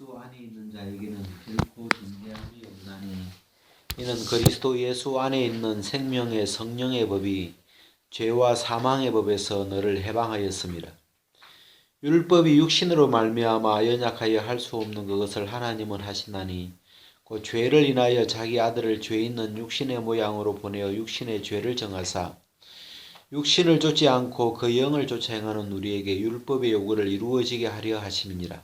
예수 안에 있는 자에게는 결코 존재함이 없나니 이는 그리스도 예수 안에 있는 생명의 성령의 법이 죄와 사망의 법에서 너를 해방하였습니다. 율법이 육신으로 말미암아 연약하여 할 수 없는 그것을 하나님은 하시나니 그 죄를 인하여 자기 아들을 죄 있는 육신의 모양으로 보내어 육신의 죄를 정하사 육신을 쫓지 않고 그 영을 쫓아 행하는 우리에게 율법의 요구를 이루어지게 하려 하심이니라.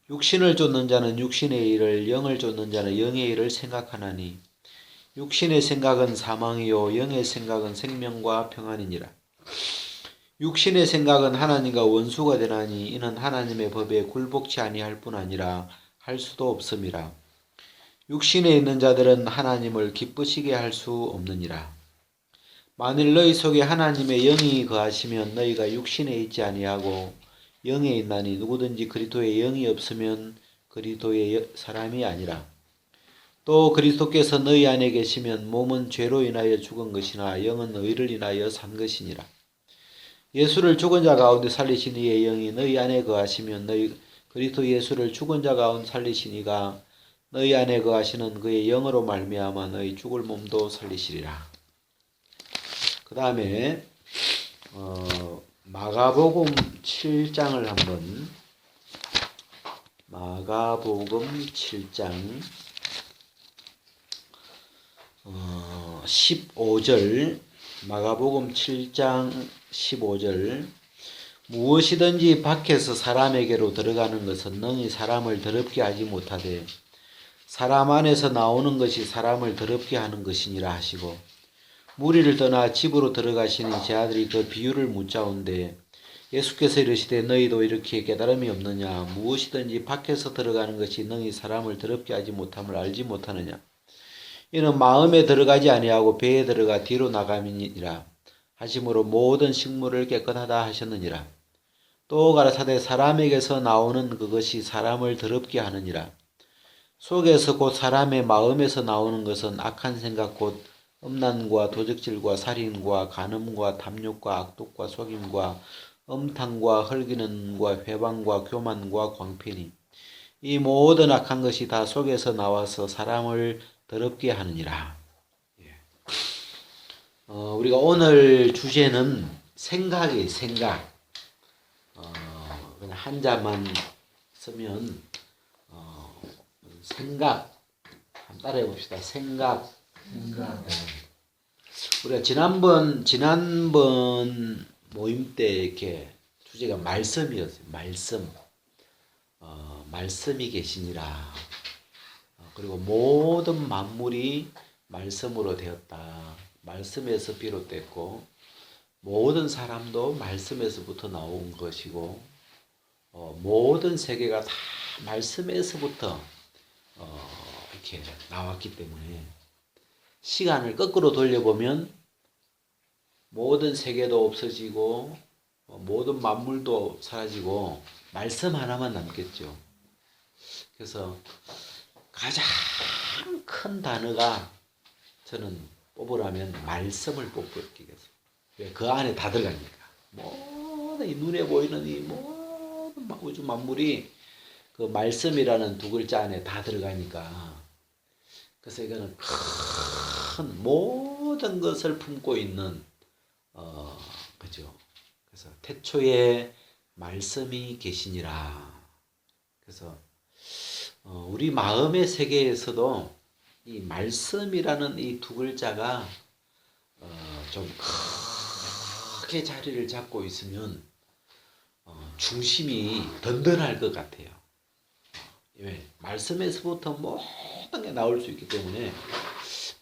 육신을 쫓는 자는 육신의 일을, 영을 쫓는 자는 영의 일을 생각하나니 육신의 생각은 사망이요 영의 생각은 생명과 평안이니라. 육신의 생각은 하나님과 원수가 되나니 이는 하나님의 법에 굴복치 아니할 뿐 아니라 할 수도 없음이라. 육신에 있는 자들은 하나님을 기쁘시게 할 수 없느니라. 만일 너희 속에 하나님의 영이 거하시면 너희가 육신에 있지 아니하고 영에 있나니 누구든지 그리스도의 영이 없으면 그리스도의 사람이 아니라. 또 그리스도께서 너희 안에 계시면 몸은 죄로 인하여 죽은 것이나 영은 의를 인하여 산 것이니라. 예수를 죽은 자 가운데 살리신 이의 영이 너희 안에 거하시면 너희 그리스도 예수를 죽은 자 가운데 살리신 이가 너희 안에 거하시는 그의 영으로 말미암아 너희 죽을 몸도 살리시리라. 그 다음에 마가복음 7장을 한번 마가복음 7장 15절 마가복음 7장 15절 무엇이든지 밖에서 사람에게로 들어가는 것은 능히 사람을 더럽게 하지 못하되 사람 안에서 나오는 것이 사람을 더럽게 하는 것이니라 하시고 무리를 떠나 집으로 들어가시니 제 아들이 그 비유를 묻자온데 예수께서 이르시되 너희도 이렇게 깨달음이 없느냐 무엇이든지 밖에서 들어가는 것이 능히 사람을 더럽게 하지 못함을 알지 못하느냐 이는 마음에 들어가지 아니하고 배에 들어가 뒤로 나감이니라 하심으로 모든 식물을 깨끗하다 하셨느니라. 또 가라사대 사람에게서 나오는 그것이 사람을 더럽게 하느니라. 속에서 곧 사람의 마음에서 나오는 것은 악한 생각 곧 음란과 도적질과 살인과 간음과 탐욕과 악독과 속임과 음탕과 헐기는과 회방과 교만과 광편이 이 모든 악한 것이 다 속에서 나와서 사람을 더럽게 하느니라. 우리가 오늘 주제는 생각이에요. 생각. 그냥 한자만 쓰면 생각. 한번 따라해 봅시다. 생각. 우리가 지난번 모임 때 이렇게 주제가 말씀이었어요. 말씀. 말씀이 계시니라. 그리고 모든 만물이 말씀으로 되었다. 말씀에서 비롯됐고 모든 사람도 말씀에서부터 나온 것이고 모든 세계가 다 말씀에서부터 이렇게 나왔기 때문에 시간을 거꾸로 돌려보면 모든 세계도 없어지고 모든 만물도 사라지고 말씀 하나만 남겠죠. 그래서 가장 큰 단어가 저는 뽑으라면 말씀을 뽑겠어요. 왜? 그 안에 다 들어가니까. 모든 이 눈에 보이는 이 모든 우주 만물이 그 말씀이라는 두 글자 안에 다 들어가니까. 그래서 이거는 큰 모든 것을 품고 있는 그죠. 그래서 태초에 말씀이 계시니라. 그래서 우리 마음의 세계에서도 이 말씀이라는 이 두 글자가 좀 크게 자리를 잡고 있으면 중심이 든든할 것 같아요. 왜? 말씀에서부터 모든 게 나올 수 있기 때문에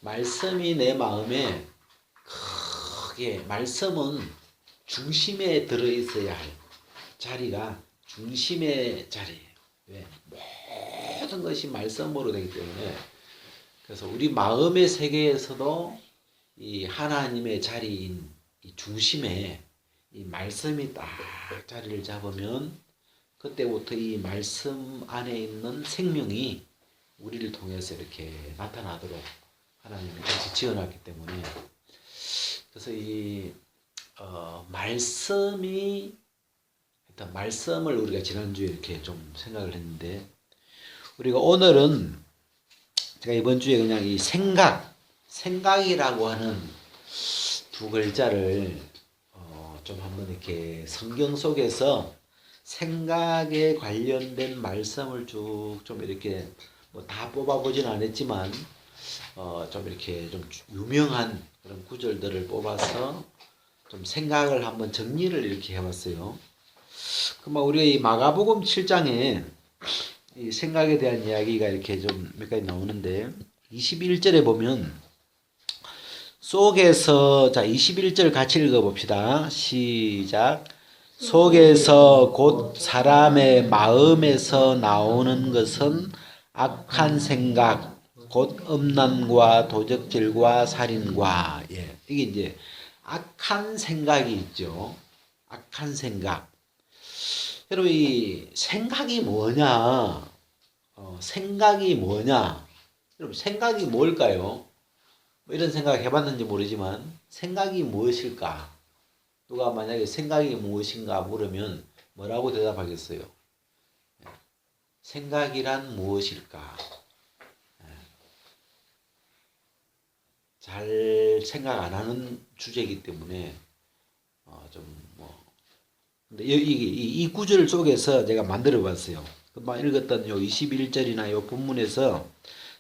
말씀이 내 마음에 크게 말씀은 중심에 들어있어야 할 자리가 중심의 자리예요. 왜? 모든 것이 말씀으로 되기 때문에 그래서 우리 마음의 세계에서도 이 하나님의 자리인 이 중심에 이 말씀이 딱 자리를 잡으면 그때부터 이 말씀 안에 있는 생명이 우리를 통해서 이렇게 나타나도록 하나님이 같이 지어놨기 때문에 그래서 이 말씀이 일단 말씀을 우리가 지난주에 이렇게 좀 생각을 했는데 우리가 오늘은 제가 이번 주에 그냥 이 생각이라고 하는 두 글자를 좀 한번 이렇게 성경 속에서 생각에 관련된 말씀을 쭉 좀 이렇게 뭐 다 뽑아보진 않았지만 좀 이렇게 좀 유명한 그런 구절들을 뽑아서 좀 생각을 한번 정리를 이렇게 해봤어요. 그럼 우리가 이 마가복음 7장에 이 생각에 대한 이야기가 이렇게 좀 몇 가지 나오는데 21절에 보면 속에서 자 21절 같이 읽어봅시다. 시작. 속에서 곧 사람의 마음에서 나오는 것은 악한 생각, 곧 음란과 도적질과 살인과 이게 이제 악한 생각이 있죠. 악한 생각. 여러분 이 생각이 뭐냐? 생각이 뭐냐? 여러분 생각이 뭘까요? 뭐 이런 생각 해봤는지 모르지만 생각이 무엇일까? 누가 만약에 생각이 무엇인가 물으면 뭐라고 대답하겠어요? 생각이란 무엇일까? 잘 생각 안 하는 주제이기 때문에 근데 이 구절 속에서 제가 만들어 봤어요. 금방 읽었던 요 21절이나 요 본문에서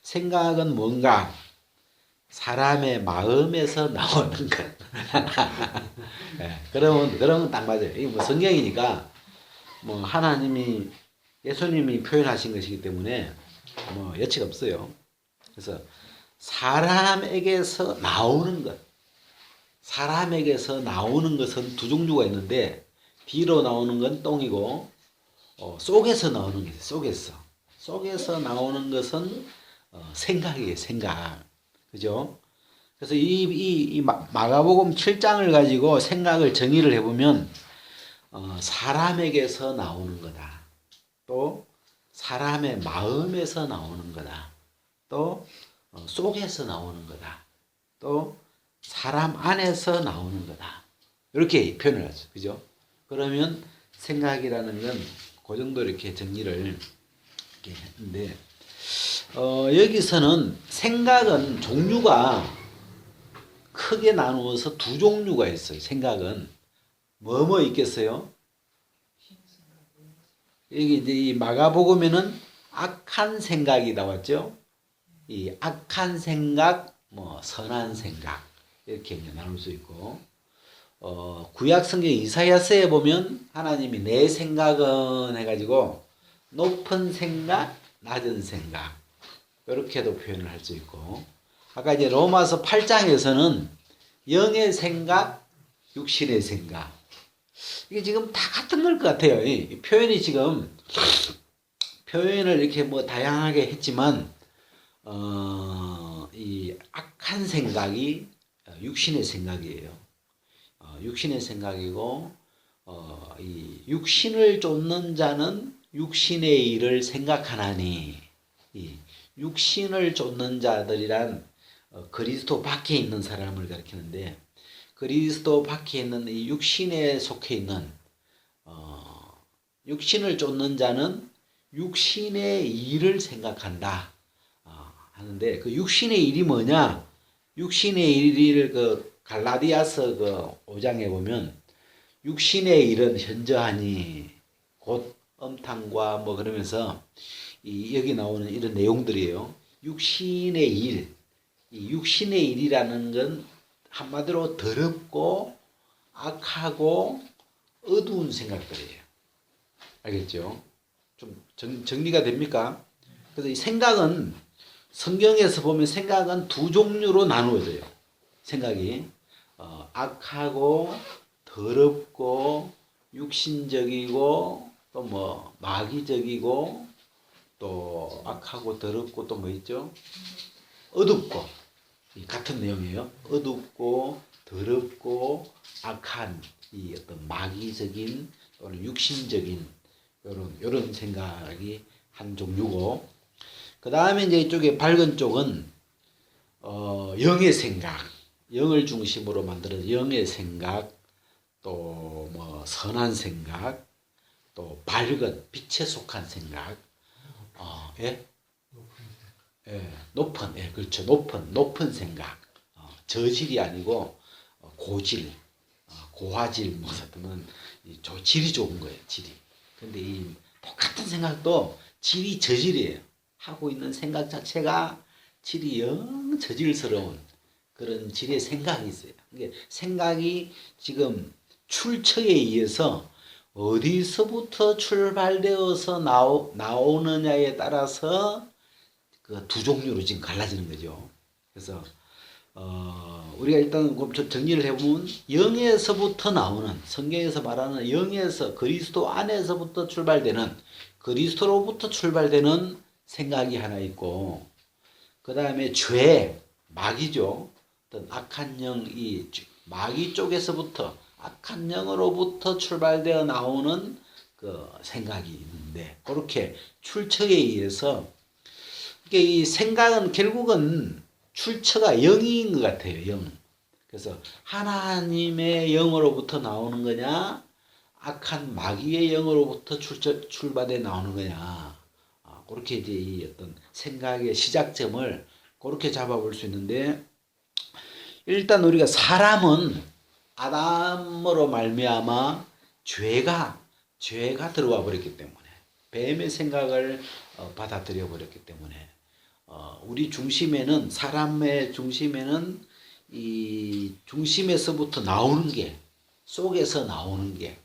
생각은 뭔가 사람의 마음에서 나오는 것. 그러면 딱 맞아요. 이게 뭐 성경이니까 뭐 하나님이 예수님이 표현하신 것이기 때문에 뭐 여치가 없어요. 그래서 사람에게서 나오는 것. 사람에게서 나오는 것은 두 종류가 있는데 뒤로 나오는 건 똥이고 속에서 나오는 게 속에서 나오는 것은 생각이에요. 생각. 그죠? 그래서 이 마가복음 7장을 가지고 생각을 정의를 해보면 사람에게서 나오는 거다. 또 사람의 마음에서 나오는 거다. 또 속에서 나오는 거다. 또 사람 안에서 나오는 거다. 이렇게 표현을 하죠. 그죠? 그러면 생각이라는 건 그 정도 이렇게 정리를 이렇게 했는데 여기서는 생각은 종류가 크게 나누어서 두 종류가 있어요. 생각은 뭐 있겠어요? 여기 이제 이 마가복음에는 악한 생각이 나왔죠. 이 악한 생각, 뭐 선한 생각 이렇게 나눌 수 있고 구약 성경 이사야서에 보면 하나님이 내 생각은 해가지고 높은 생각, 낮은 생각 이렇게도 표현을 할 수 있고 아까 이제 로마서 8장에서는 영의 생각, 육신의 생각 이게 지금 다 같은 걸 것 같아요. 이 표현이 지금 표현을 이렇게 뭐 다양하게 했지만 이 악한 생각이 육신의 생각이에요. 육신의 생각이고 이 육신을 쫓는 자는 육신의 일을 생각하나니 이 육신을 쫓는 자들이란 그리스도 밖에 있는 사람을 가리키는데 그리스도 밖에 있는 이 육신에 속해 있는 육신을 쫓는 자는 육신의 일을 생각한다 하는데 그 육신의 일이 뭐냐? 육신의 일을 그 갈라디아서 그 5장에 보면 육신의 일은 현저하니 곧 음탕과 뭐 그러면서 여기 나오는 이런 내용들이에요. 육신의 일, 이 육신의 일이라는 건 한마디로 더럽고 악하고 어두운 생각들이에요. 알겠죠? 좀 정리가 됩니까? 그래서 이 생각은 성경에서 보면 생각은 두 종류로 나누어져요. 생각이 악하고 더럽고 육신적이고 또 뭐 마귀적이고 또 악하고 더럽고 또 뭐 있죠? 어둡고 같은 내용이에요. 어둡고 더럽고 악한 이 어떤 마귀적인 또는 육신적인 이런 생각이 한 종류고 그 다음에 이제 이쪽에 밝은 쪽은 영의 생각, 영을 중심으로 만들어진 영의 생각, 또 뭐 선한 생각, 또 밝은 빛에 속한 생각, 예? 예, 예, 그렇죠. 높은 생각. 저질이 아니고 고질, 고화질, 뭐 같으면 질이 좋은 거예요. 질이. 근데 이 똑같은 생각도 질이 저질이에요. 하고 있는 생각 자체가 질이 영 저질스러운 그런 질의 생각이 있어요. 그러니까 생각이 지금 출처에 의해서 어디서부터 출발되어서 나오느냐에 따라서 그 두 종류로 지금 갈라지는 거죠. 그래서 우리가 일단 정리를 해보면 영에서부터 나오는, 성경에서 말하는 영에서 그리스도 안에서부터 출발되는, 그리스도로부터 출발되는 생각이 하나 있고, 그 다음에 죄, 마귀죠. 어떤 악한 영, 이 마귀 쪽에서부터 악한 영으로부터 출발되어 나오는 그 생각이 있는데, 그렇게 출처에 의해서 이 생각은 결국은 출처가 영인 것 같아요. 영. 그래서 하나님의 영으로부터 나오는 거냐, 악한 마귀의 영으로부터 출발해 나오는 거냐. 그렇게 이제 이 어떤 생각의 시작점을 그렇게 잡아볼 수 있는데, 일단 우리가 사람은 아담으로 말미암아 죄가 들어와 버렸기 때문에, 뱀의 생각을 받아들여 버렸기 때문에, 우리 중심에는, 사람의 중심에는 이 중심에서부터 나오는 게, 속에서 나오는 게,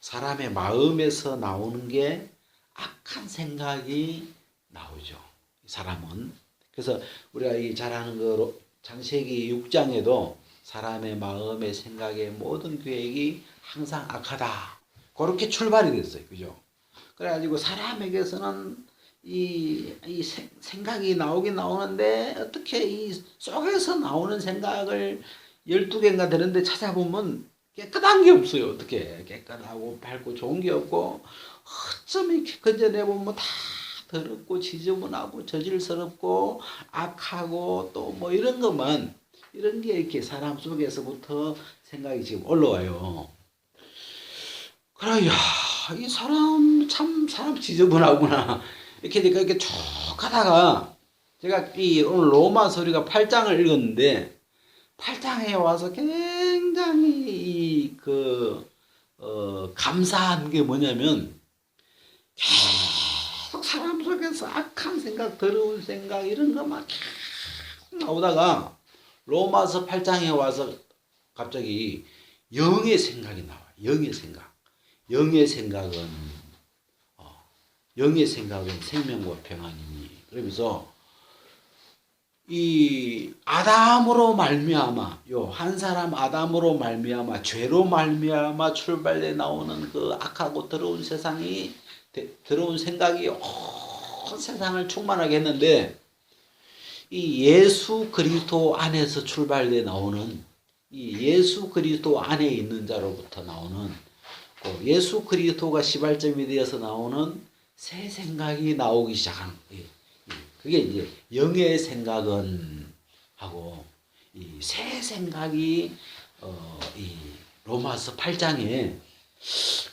사람의 마음에서 나오는 게 악한 생각이 나오죠. 사람은. 그래서 우리가 이 잘 아는 거로 창세기 6장에도 사람의 마음의 생각의 모든 계획이 항상 악하다, 그렇게 출발이 됐어요. 그죠? 그래가지고 사람에게서는 이 생각이 나오긴 나오는데, 어떻게 이 속에서 나오는 생각을 12개인가 되는데 찾아보면 깨끗한 게 없어요. 어떻게 깨끗하고 밝고 좋은 게 없고, 어쩜 이렇게 건져내보면 다 더럽고 지저분하고 저질스럽고 악하고 또 뭐 이런 것만, 이런 게 이렇게 사람 속에서부터 생각이 지금 올라와요. 그래, 야, 이 사람 지저분하구나. 이렇게 쭉 하다가 제가 이 오늘 로마서 우리가 8장을 읽었는데, 8장에 와서 굉장히 감사한 게 뭐냐면, 계속 사람 속에서 악한 생각, 더러운 생각, 이런 것만 계속 나오다가 로마서 8장에 와서 갑자기 영의 생각이 나와요. 영의 생각. 영의 생각은 생명과 평안이니. 그러면서 이 아담으로 말미암아, 한 사람 아담으로 말미암아, 죄로 말미암아 출발해 나오는 그 악하고 더러운 세상이, 더러운 생각이 온 세상을 충만하게 했는데, 이 예수 그리스도 안에서 출발해 나오는, 이 예수 그리스도 안에 있는 자로부터 나오는, 예수 그리스도가 시발점이 되어서 나오는 새 생각이 나오기 시작하는 거예요. 그게 이제 영의 생각은 하고, 이 새 생각이 이 로마서 8장에,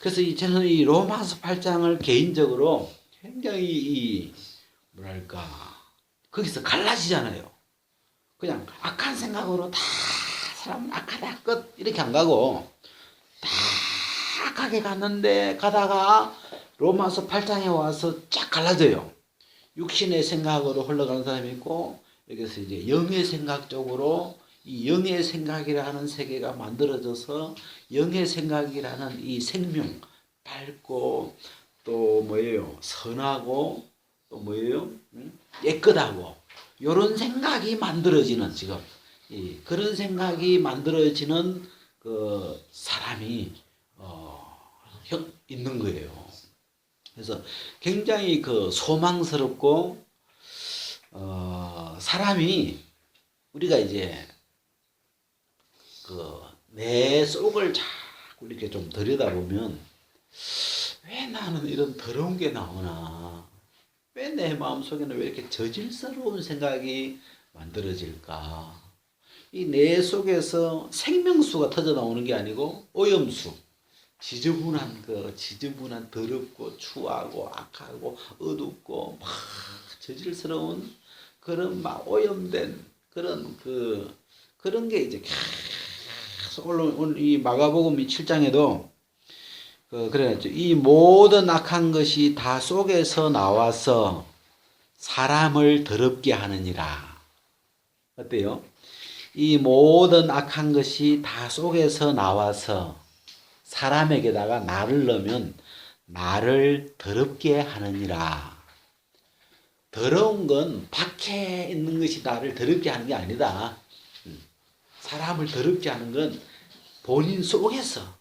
그래서 저는 이 로마서 8장을 개인적으로 굉장히 거기서 갈라지잖아요. 그냥 악한 생각으로 다 사람은 악하다 끝 이렇게 안 가고, 다 악하게 갔는데 가다가 로마서 8장에 와서 쫙 갈라져요. 육신의 생각으로 흘러가는 사람이 있고, 여기서 이제 영의 생각 쪽으로, 이 영의 생각이라는 세계가 만들어져서 영의 생각이라는 이 생명, 밝고 또 뭐예요, 선하고 또 뭐예요, 깨끗하고, 이런 생각이 만들어지는, 지금 그런 생각이 만들어지는 그 사람이 있는 거예요. 그래서 굉장히 소망스럽고, 사람이, 우리가 이제 내 속을 자꾸 이렇게 좀 들여다보면, 왜 나는 이런 더러운 게 나오나, 왜 내 마음속에는 왜 이렇게 저질스러운 생각이 만들어질까? 이 내 속에서 생명수가 터져 나오는 게 아니고 오염수, 지저분한 더럽고 추하고 악하고 어둡고 막 저질스러운 그런 막 오염된 그런 게 이제 계속 오늘 이 마가복음 7장에도 그래야죠. 이 모든 악한 것이 다 속에서 나와서 사람을 더럽게 하느니라. 어때요? 이 모든 악한 것이 다 속에서 나와서 사람에게다가 나를 넣으면 나를 더럽게 하느니라. 더러운 건 밖에 있는 것이 나를 더럽게 하는 게 아니다. 사람을 더럽게 하는 건 본인 속에서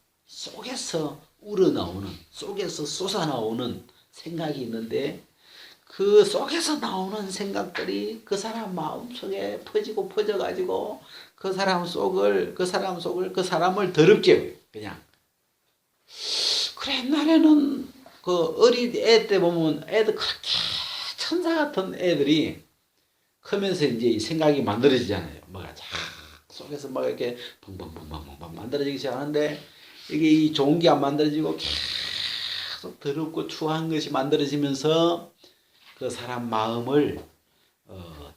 우러나오는, 속에서 솟아나오는 생각이 있는데 그 속에서 나오는 생각들이 그 사람 마음속에 퍼져가지고 그 사람을 더럽게 해요. 그냥. 그래, 옛날에는 그 어린 애 때 보면 애들 그렇게 천사 같은 애들이 크면서 이제 생각이 만들어지잖아요. 뭐가 속에서 막 이렇게 펑펑펑펑 만들어지기 시작하는데 이게 이 좋은 게 안 만들어지고 계속 더럽고 추한 것이 만들어지면서 그 사람 마음을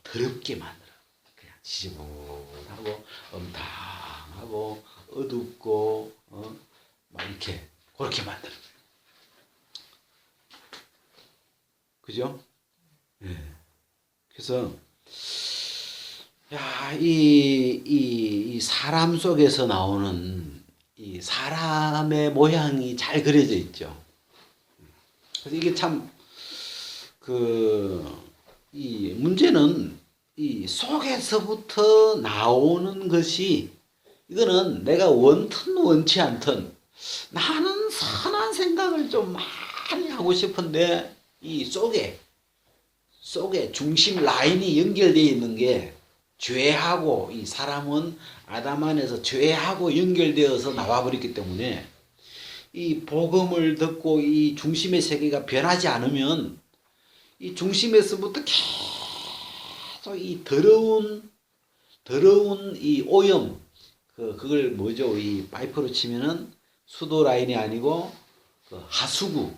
더럽게 만들어. 그냥 지저분하고 엄탕하고 어둡고 막 이렇게 그렇게 만들어. 그죠? 예. 그래서 이 사람 속에서 나오는 이 사람의 모양이 잘 그려져 있죠. 그래서 이게 참 이 문제는 이 속에서부터 나오는 것이 이거는 내가 원튼 원치 않든 나는 선한 생각을 좀 많이 하고 싶은데 이 속에 중심 라인이 연결되어 있는 게 죄하고 이 사람은 아담 안에서 죄하고 연결되어서 나와버렸기 때문에 이 복음을 듣고 이 중심의 세계가 변하지 않으면 이 중심에서부터 계속 이 더러운 이 오염 그걸 뭐죠? 이 파이프로 치면은 수도 라인이 아니고 하수구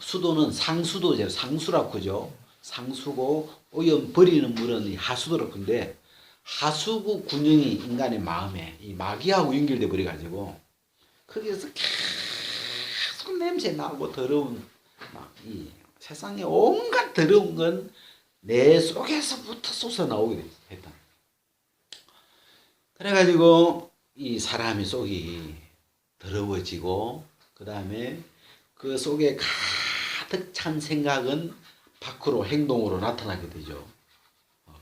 수도는 상수도죠. 상수라고 그죠? 상수고 오염 버리는 물은 이 하수도라고 근데 하수구 군형이 인간의 마음에 이 마귀하고 연결돼 버려 가지고 거기에서 계속 냄새 나고 더러운 막 이 세상에 온갖 더러운 건 내 속에서부터 쏟아 나오게 했다. 그래가지고 이 사람의 속이 더러워지고 그 다음에 그 속에 가득 찬 생각은 밖으로 행동으로 나타나게 되죠.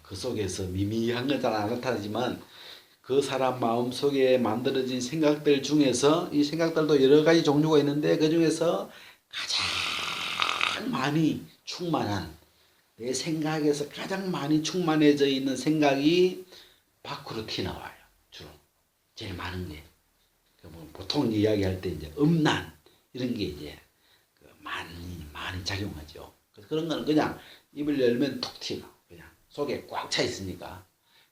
그 속에서 미미한 건 잘 안 나타나지만 그 사람 마음 속에 만들어진 생각들 중에서 이 생각들도 여러 가지 종류가 있는데 그 중에서 가장 많이 충만한 내 생각에서 가장 많이 충만해져 있는 생각이 밖으로 튀어나와요. 주로 제일 많은 게 보통 이야기할 때 이제 음란 이런 게 이제 많이 작용하죠. 그런 거는 그냥 입을 열면 툭 튀어나와. 그냥 속에 꽉 차 있으니까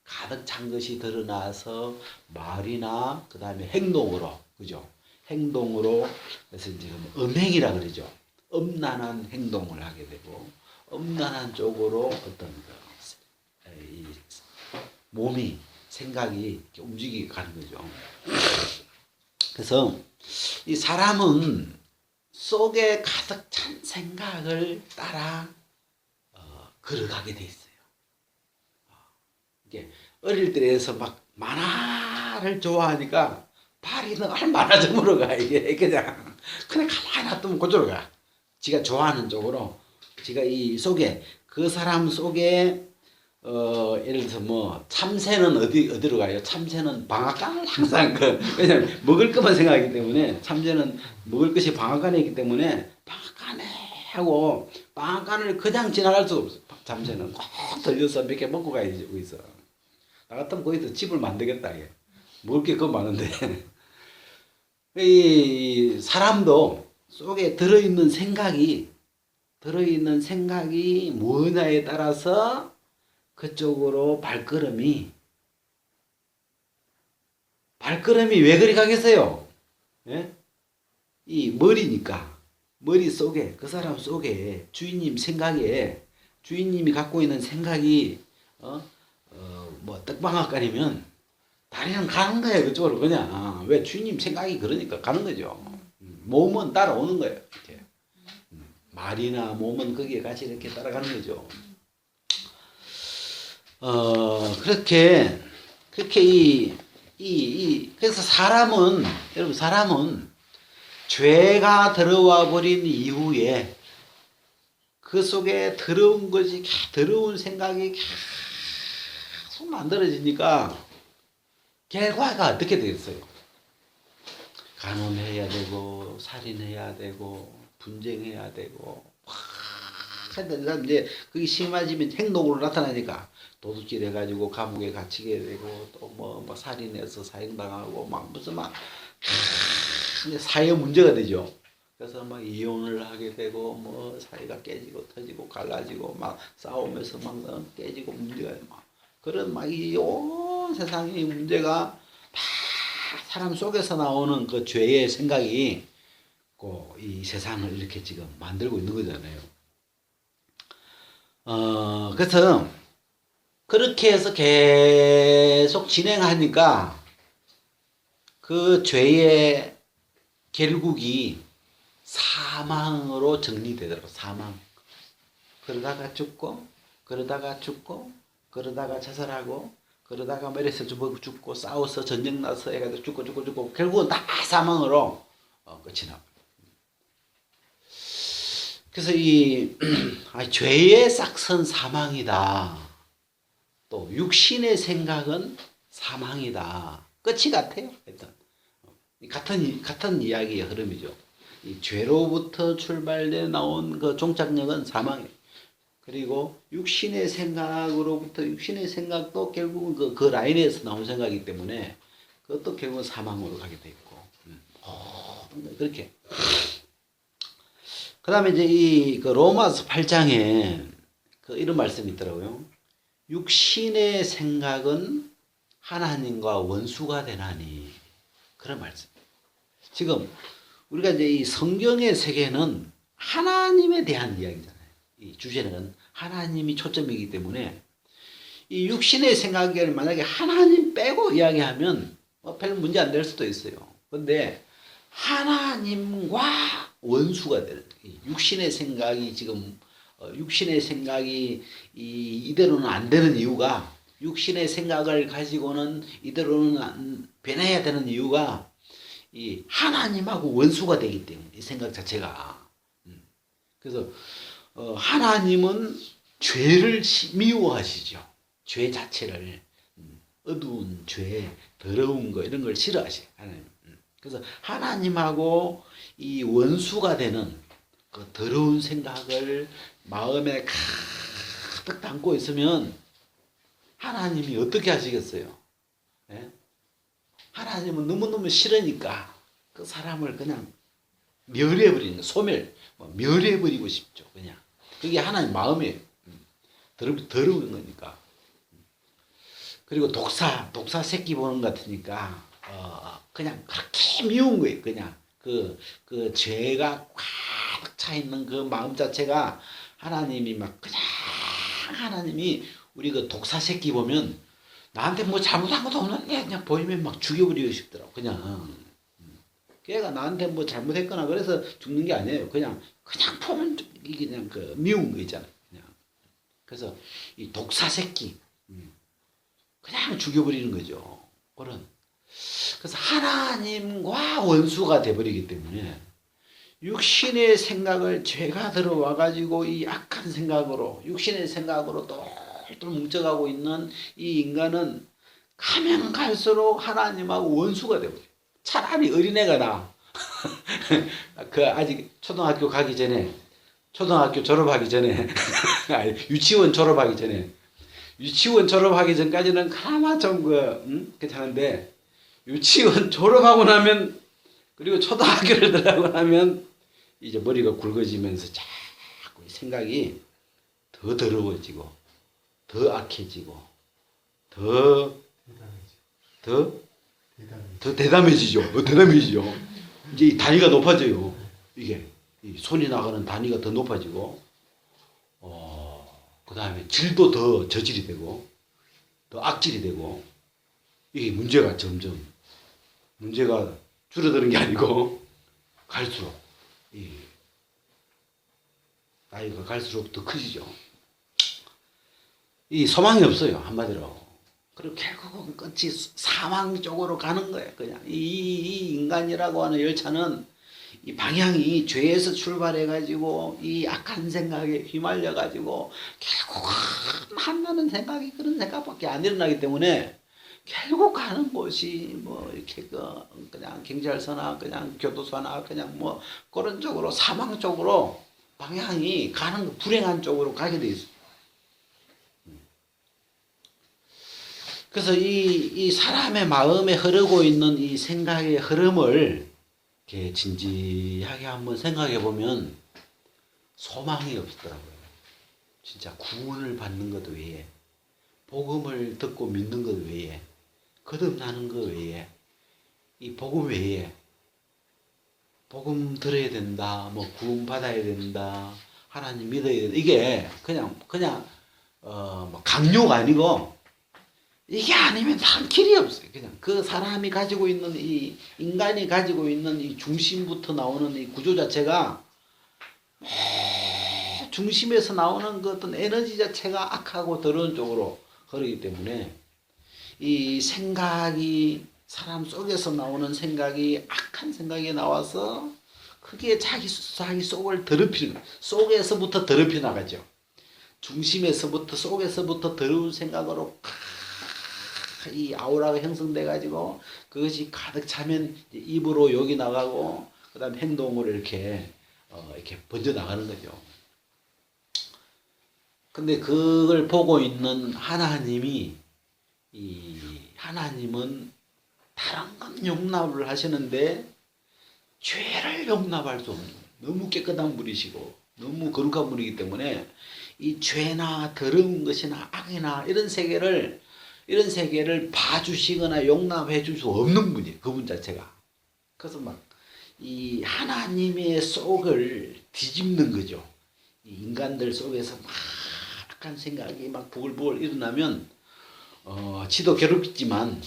가득 찬 것이 드러나서 말이나 그 다음에 행동으로 그죠? 행동으로 그래서 이제 음행이라 그러죠. 음란한 행동을 하게 되고 음란한 쪽으로 어떤 이 몸이 생각이 이렇게 움직이게 가는 거죠. 그래서 이 사람은 속에 가득 찬 생각을 따라 걸어가게 돼 있어요. 이게 어릴 때에서 막 만화를 좋아하니까 발이 늘 만화점으로 가. 이게 그냥 가만히 놔두면 그쪽으로 가. 지가 좋아하는 쪽으로. 지가 이 속에 그 사람 속에 예를 들어서 뭐 참새는 어디로 가요? 참새는 방앗간을 항상 왜냐면 먹을 것만 생각하기 때문에 참새는 먹을 것이 방앗간에 있기 때문에 방앗간에 하고 방앗간을 그냥 지나갈 수가 없어. 참새는 꼭 들려서 몇 개 먹고 가야 되고 있어. 나 같으면 거기서 집을 만들겠다. 이게. 먹을 게 그거 많은데 이 사람도 속에 들어있는 생각이 뭐냐에 따라서 그쪽으로 발걸음이 왜 그리 가겠어요? 예? 이 머리니까 머릿속에 그 사람 속에 주인님 생각에 주인님이 갖고 있는 생각이 뭐 떡방앗간이면 다리는 가는 거예요. 그쪽으로 그냥. 왜 주인님 생각이 그러니까 가는 거죠. 몸은 따라오는 거예요. 이렇게. 말이나 몸은 거기에 같이 이렇게 따라가는 거죠. 그렇게 그래서 여러분, 사람은 죄가 들어와 버린 이후에 그 속에 더러운 것이, 더러운 생각이 계속 만들어지니까 결과가 어떻게 되겠어요? 간음해야 되고, 살인해야 되고, 분쟁해야 되고, 하여튼 이제 그게 심해지면 행동으로 나타나니까 도둑질 해가지고 감옥에 갇히게 되고, 또 뭐 살인해서 사형당하고, 막 무슨 사회 문제가 되죠. 그래서 막 이혼을 하게 되고, 뭐 사이가 깨지고 터지고 갈라지고 막 싸우면서 막 깨지고 문제가 막 그런 막 이 온 세상의 문제가 다 사람 속에서 나오는 그 죄의 생각이 이 세상을 이렇게 지금 만들고 있는 거잖아요. 그래서 그렇게 해서 계속 진행하니까 그 죄의 결국이 사망으로 정리되더라고. 사망. 그러다가 죽고, 그러다가 죽고, 그러다가 자살하고, 그러다가 머리에서 죽고, 싸워서 전쟁 나서 해가지고 죽고, 결국은 다 사망으로 끝이 나고. 그래서 죄의 싹선 사망이다. 또 육신의 생각은 사망이다. 끝이 같아요. 일단 같은 이야기의 흐름이죠. 이 죄로부터 출발돼 나온 그 종착역은 사망이에요. 그리고 육신의 생각으로부터 육신의 생각도 결국은 그 라인에서 나온 생각이기 때문에 그것도 결국은 사망으로 가게 돼 있고. 그렇게. 그 다음에 이제 그 로마서 8장에 이런 말씀이 있더라고요. 육신의 생각은 하나님과 원수가 되나니. 그런 말씀. 지금 우리가 이제 이 성경의 세계는 하나님에 대한 이야기잖아요. 이 주제는 하나님이 초점이기 때문에 이 육신의 생각을 만약에 하나님 빼고 이야기하면 별 문제 안 될 수도 있어요. 그런데 하나님과 원수가 되는 육신의 생각이 지금 육신의 생각이 이대로는 안 되는 이유가 육신의 생각을 가지고는 이대로는 변해야 되는 이유가 이 하나님하고 원수가 되기 때문에 이 생각 자체가. 그래서 하나님은 죄를 미워하시죠. 죄 자체를 어두운 죄, 더러운 거 이런 걸 싫어하셔요. 하나님. 그래서 하나님하고 이 원수가 되는 그 더러운 생각을 마음에 가득 담고 있으면 하나님이 어떻게 하시겠어요? 예? 하나님은 너무너무 싫으니까 그 사람을 그냥 멸해버리는 소멸, 멸해버리고 싶죠. 그냥 그게 하나님 마음이에요. 더러운 거니까. 그리고 독사 새끼 보는 것 같으니까 그냥 그렇게 미운 거예요. 그냥 그 죄가 꽉 차 있는 그 마음 자체가 하나님이 막 그냥 하나님이 우리 그 독사 새끼 보면 나한테 뭐 잘못한 것도 없는데 그냥 보이면 막 죽여버리고 싶더라고. 그냥 걔가 나한테 뭐 잘못했거나 그래서 죽는 게 아니에요. 그냥 보면 이게 그냥 그 미운 거 있잖아요. 그냥 그래서 이 독사 새끼 그냥 죽여버리는 거죠. 그래서 하나님과 원수가 돼버리기 때문에 육신의 생각을 죄가 들어와가지고 이 악한 생각으로 육신의 생각으로 똘똘 뭉쳐가고 있는 이 인간은 가면 갈수록 하나님하고 원수가 돼버려요. 차라리 어린애가 나. 아직 초등학교 가기 전에 초등학교 졸업하기 전에 유치원 졸업하기 전에 유치원 졸업하기 전까지는 그나마 좀 괜찮은데 유치원 졸업하고 나면 그리고 초등학교를 들어가고 나면 이제 머리가 굵어지면서 자꾸 생각이 더 더러워지고 더 악해지고 더 대담해지죠. 대담해지죠. 이제 이 단위가 높아져요. 이게 이 손이 나가는 단위가 더 높아지고, 그 다음에 질도 더 저질이 되고, 더 악질이 되고, 이게 문제가 점점 문제가 줄어드는 게 아니고 갈수록 이 나이가 갈수록 더 커지죠. 이 소망이 없어요, 한마디로. 그리고 결국은 끝이 사망 쪽으로 가는 거예요. 그냥 이 인간이라고 하는 열차는 이 방향이 죄에서 출발해가지고 이 악한 생각에 휘말려가지고 결국은 한다는 생각이 그런 생각밖에 안 일어나기 때문에 결국 가는 곳이 뭐 이렇게 그냥 경찰서나 그냥 교도소나 그냥 뭐 그런 쪽으로 사망 쪽으로 방향이 가는 불행한 쪽으로 가게 돼 있어요. 그래서 이 사람의 마음에 흐르고 있는 이 생각의 흐름을 이렇게 진지하게 한번 생각해 보면 소망이 없더라고요. 진짜 구원을 받는 것 외에, 복음을 듣고 믿는 것 외에, 거듭나는 것 외에, 이 복음 외에, 복음 들어야 된다, 뭐 구원 받아야 된다, 하나님 믿어야 된다. 이게 그냥 뭐 강요가 아니고, 이게 아니면 단 길이 없어요. 그냥 그 사람이 가지고 있는 이 인간이 가지고 있는 이 중심부터 나오는 이 구조 자체가 중심에서 나오는 그 어떤 에너지 자체가 악하고 더러운 쪽으로 흐르기 때문에 이 생각이 사람 속에서 나오는 생각이 악한 생각이 나와서 그게 자기 속을 더럽히는 거예요. 속에서부터 더럽혀 나가죠. 중심에서부터 속에서부터 더러운 생각으로 이 아우라가 형성돼 가지고 그것이 가득 차면 입으로 욕이 나가고 그다음 행동으로 이렇게 번져 나가는 거죠. 근데 그걸 보고 있는 하나님은 다른 건 용납을 하시는데 죄를 용납할 수 없는 거예요. 너무 깨끗한 분이시고 너무 거룩한 분이기 때문에 이 죄나 더러운 것이나 악이나 이런 세계를 봐주시거나 용납해 줄 수 없는 분이에요. 그분 자체가. 그래서 막 이 하나님의 속을 뒤집는 거죠. 이 인간들 속에서 막 악한 생각이 막 부글부글 일어나면 지도 괴롭겠지만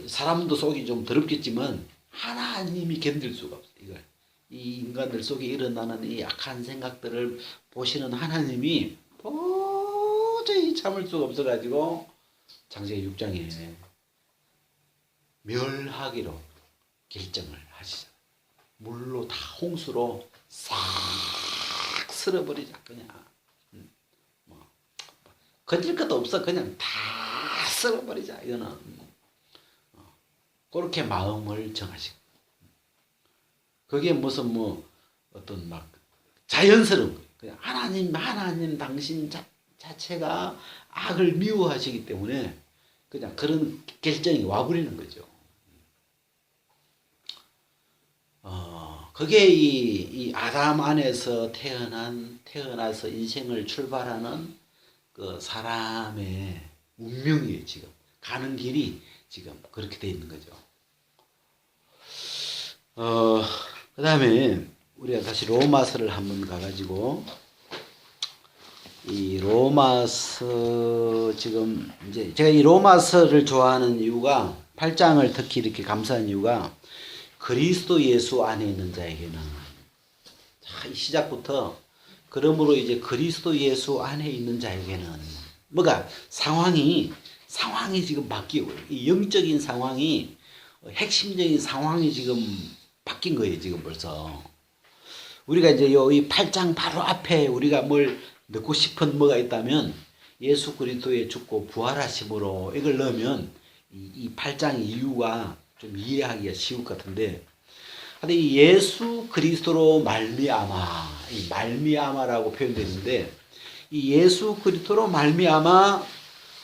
사람도 속이 좀 더럽겠지만 하나님이 견딜 수가 없어요. 이걸 이 인간들 속에 일어나는 이 악한 생각들을 보시는 하나님이 도저히 참을 수가 없어가지고 창세기 6장에 멸하기로 결정을 하시잖아요. 물로 다 홍수로 싹 쓸어버리자. 그냥 뭐 건질 것도 없어. 그냥 다 쓸어버리자. 이거는 그렇게 마음을 정하시고 그게 무슨 뭐 어떤 막 자연스러운 거예요. 그냥 하나님 당신 자체가 악을 미워하시기 때문에 그냥 그런 결정이 와버리는 거죠. 그게 이 아담 안에서 태어나서 인생을 출발하는 그 사람의 운명이에요. 지금 가는 길이 지금 그렇게 돼 있는 거죠. 그 다음에 우리가 다시 로마서를 한번 가가지고 이 로마서 지금 이제 제가 이 로마서를 좋아하는 이유가 8장을 특히 이렇게 감사한 이유가 그리스도 예수 안에 있는 자에게는 이 시작부터 그러므로 이제 그리스도 예수 안에 있는 자에게는 뭐가 상황이 지금 바뀌고 이 영적인 상황이 핵심적인 상황이 지금 바뀐 거예요. 지금 벌써 우리가 이제 이 8장 바로 앞에 우리가 뭘 넣고 싶은 뭐가 있다면 예수 그리스도의 죽고 부활하심으로 이걸 넣으면 이 8장 이유가 좀 이해하기가 쉬울 것 같은데, 근데 이 예수 그리스도로 말미암아, 이 말미암아라고 표현되는데 이 예수 그리스도로 말미암아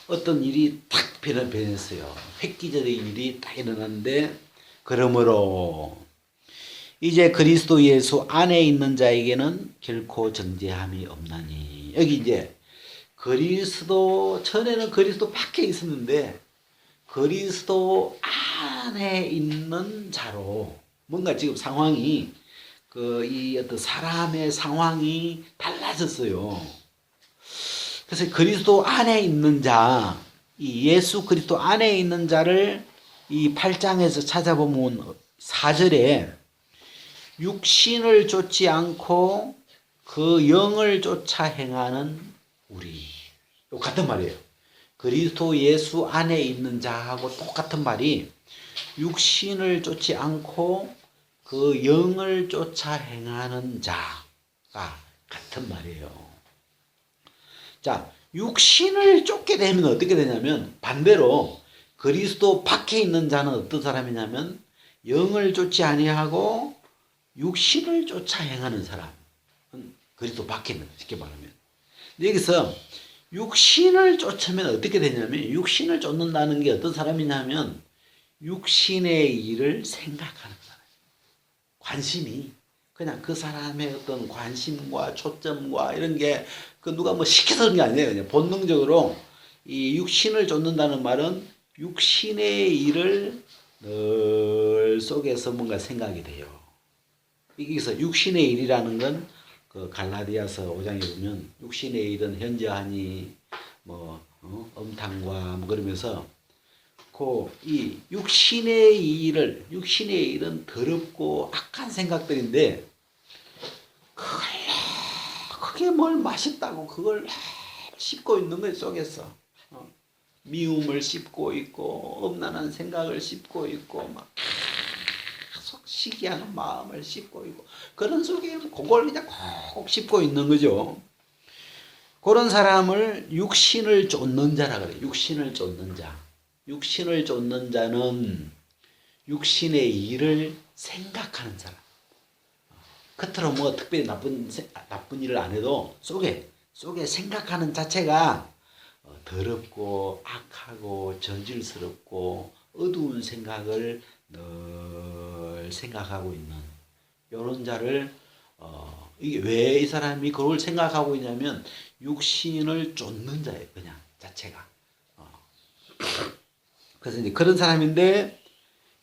어떤 일이 탁 변했어요. 획기적인 일이 딱 일어났는데 그러므로 이제 그리스도 예수 안에 있는 자에게는 결코 정죄함이 없나니. 여기 이제 그리스도 전에는 그리스도 밖에 있었는데 그리스도 안에 있는 자로 뭔가 지금 상황이 이 어떤 사람의 상황이 달라졌어요. 그래서 그리스도 안에 있는 자, 이 예수 그리스도 안에 있는 자를 이 8장에서 찾아보면 4절에 육신을 쫓지 않고 그 영을 쫓아 행하는 우리. 같은 말이에요. 그리스도 예수 안에 있는 자하고 똑같은 말이 육신을 쫓지 않고 그 영을 쫓아 행하는 자가 같은 말이에요. 자, 육신을 쫓게 되면 어떻게 되냐면 반대로 그리스도 밖에 있는 자는 어떤 사람이냐면 영을 쫓지 아니하고 육신을 쫓아 행하는 사람. 그리스도 밖에 있는, 쉽게 말하면. 여기서 육신을 쫓으면 어떻게 되냐면 육신을 쫓는다는 게 어떤 사람이냐면 육신의 일을 생각하는 사람. 관심이 그냥 그 사람의 어떤 관심과 초점과 이런 게 누가 뭐 시켜서 그런 게 아니에요. 그냥 본능적으로 이 육신을 쫓는다는 말은 육신의 일을 늘 속에서 뭔가 생각이 돼요. 여기서 육신의 일이라는 건 갈라디아서 5장에 보면 육신의 일은 현저하니 음탕과 그러면서 이 육신의 일은 더럽고 악한 생각들인데 그게 뭘 맛있다고 그걸 씹고 있는 거예요. 속에서 미움을 씹고 있고 음란한 생각을 씹고 있고 막 계속 시기하는 마음을 씹고 있고 그런 속에 그걸 그냥 꼭 씹고 있는 거죠. 그런 사람을 육신을 쫓는 자라 그래요. 육신을 쫓는 자. 육신을 쫓는 자는 육신의 일을 생각하는 사람. 겉으로 뭐 특별히 나쁜 일을 안 해도 속에 생각하는 자체가 더럽고 악하고 저질스럽고 어두운 생각을 늘 생각하고 있는 이런 자를 이게 왜 이 사람이 그걸 생각하고 있냐면 육신을 쫓는 자예요. 그냥 자체가. 그래서 이제 그런 사람인데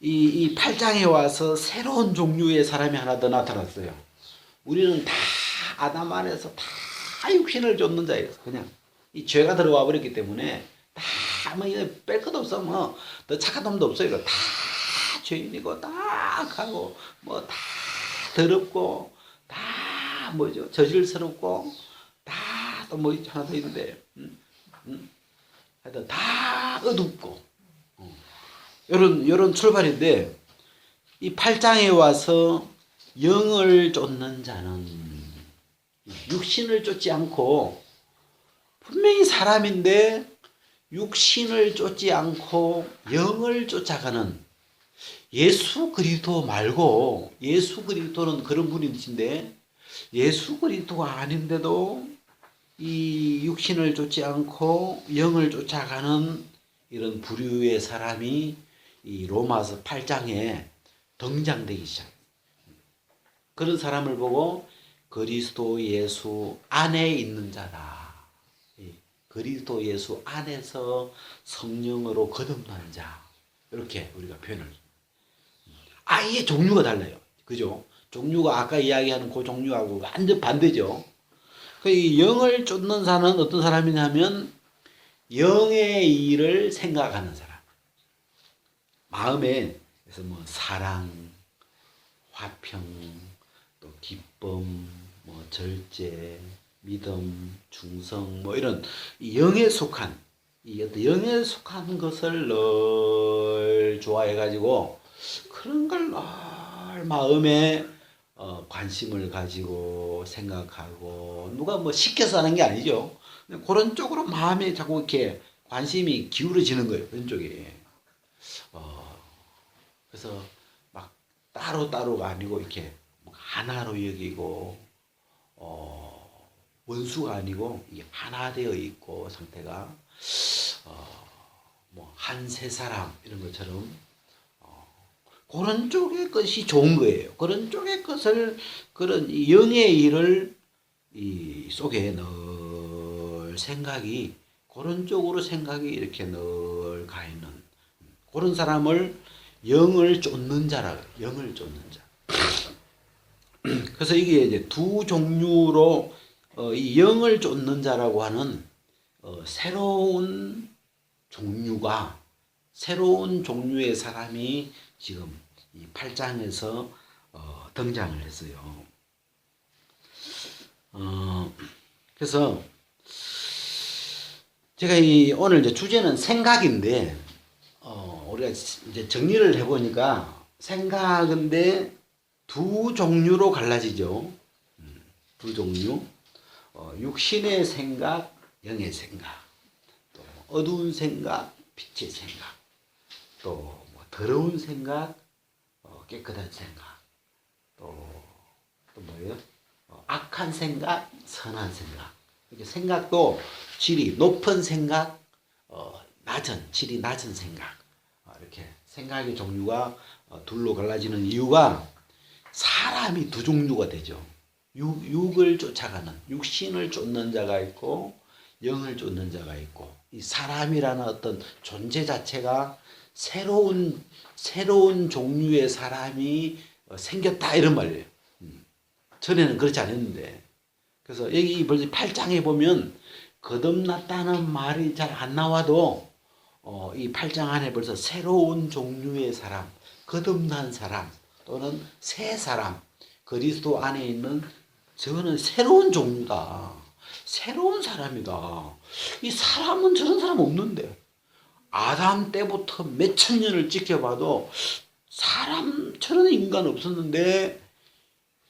이 8장에 와서 새로운 종류의 사람이 하나 더 나타났어요. 우리는 다 아담 안에서 다 육신을 쫓는 자예요. 그냥 이 죄가 들어와 버렸기 때문에 다 뭐 뺄 것도 없어. 뭐 더 착한 놈도 없어요. 이거 다 죄인이고 다 악하고 뭐 다 더럽고 다 뭐죠? 저질스럽고 다 또 뭐 하나 더 있는데 하여튼 다 어둡고 이런 출발인데 이 8장에 와서 영을 쫓는 자는 육신을 쫓지 않고 분명히 사람인데 육신을 쫓지 않고 영을 쫓아가는 예수 그리스도 말고 예수 그리스도는 그런 분이신데 예수 그리스도가 아닌데도 이 육신을 쫓지 않고 영을 쫓아가는 이런 부류의 사람이 이 로마서 8장에 등장되기 시작해요. 그런 사람을 보고 그리스도 예수 안에 있는 자다. 그리스도 예수 안에서 성령으로 거듭난 자. 이렇게 우리가 표현을. 아예 종류가 달라요. 그죠? 종류가 아까 이야기하는 그 종류하고 완전 반대죠. 그 영을 쫓는 자는 어떤 사람이냐면 영의 일을 생각하는 사람. 마음에 그래서 뭐 사랑, 화평, 또 기쁨, 뭐 절제, 믿음, 충성, 뭐 이런 영에 속한 이 어떤 영에 속한 것을 늘 좋아해가지고 그런 걸 늘 마음에 관심을 가지고 생각하고 누가 뭐 시켜서 하는 게 아니죠. 그런 쪽으로 마음에 자꾸 이렇게 관심이 기울어지는 거예요. 그런 쪽에. 그래서 막 따로따로가 아니고 이렇게 하나로 여기고 원수가 아니고 이게 하나 되어 있고 상태가 뭐 한 세 사람 이런 것처럼 그런 쪽의 것이 좋은 거예요. 그런 쪽의 것을 그런 영의 일을 이 속에 늘 생각이 그런 쪽으로 생각이 이렇게 늘 가 있는 그런 사람을 영을 쫓는 자라. 영을 쫓는 자. 그래서 이게 이제 두 종류로 이 영을 쫓는 자라고 하는 새로운 종류의 사람이 지금 이 8장에서 등장을 했어요. 그래서 제가 오늘 이제 주제는 생각인데 우리가 이제 정리를 해보니까 생각인데 두 종류로 갈라지죠. 두 종류. 육신의 생각, 영의 생각. 또 어두운 생각, 빛의 생각. 또 뭐 더러운 생각, 깨끗한 생각. 또 뭐예요? 악한 생각, 선한 생각. 이렇게 생각도 질이 높은 생각, 질이 낮은 생각. 이렇게 생각의 종류가 둘로 갈라지는 이유가 사람이 두 종류가 되죠. 육을 쫓아가는, 육신을 쫓는 자가 있고 영을 쫓는 자가 있고, 이 사람이라는 어떤 존재 자체가 새로운 종류의 사람이 생겼다 이런 말이에요. 전에는 그렇지 않았는데. 그래서 여기 벌써 8장에 보면 거듭났다는 말이 잘 안 나와도 이 8장 안에 벌써 새로운 종류의 사람, 거듭난 사람 또는 새 사람, 그리스도 안에 있는 저거는 새로운 종류다. 새로운 사람이다. 이 사람은 저런 사람 없는데. 아담 때부터 몇천 년을 지켜봐도 사람처럼 인간 없었는데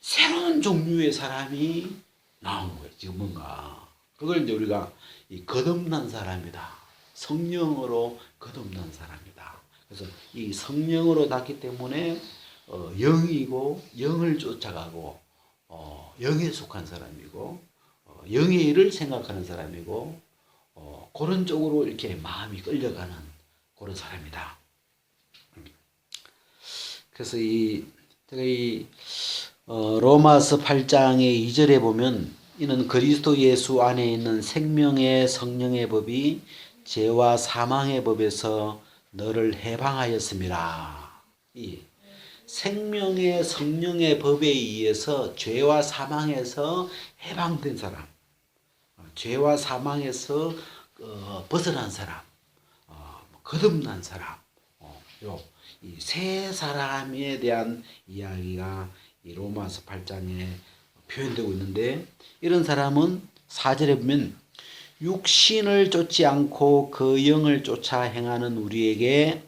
새로운 종류의 사람이 나온 거예요. 지금 뭔가. 그걸 이제 우리가 이 거듭난 사람이다. 성령으로 거듭난 사람이다. 그래서 이 성령으로 났기 때문에 영이고 영을 쫓아가고 영에 속한 사람이고 영의 일을 생각하는 사람이고 그런 쪽으로 이렇게 마음이 끌려가는 그런 사람이다. 그래서 제가 로마서 8장의 2절에 보면 이는 그리스도 예수 안에 있는 생명의 성령의 법이 죄와 사망의 법에서 너를 해방하였음이라. 이 생명의 성령의 법에 의해서 죄와 사망에서 해방된 사람, 죄와 사망에서 벗어난 사람, 거듭난 사람, 이 세 사람에 대한 이야기가 이 로마서 8장에 표현되고 있는데, 이런 사람은 4절에 보면 육신을 쫓지 않고 그 영을 쫓아 행하는 우리에게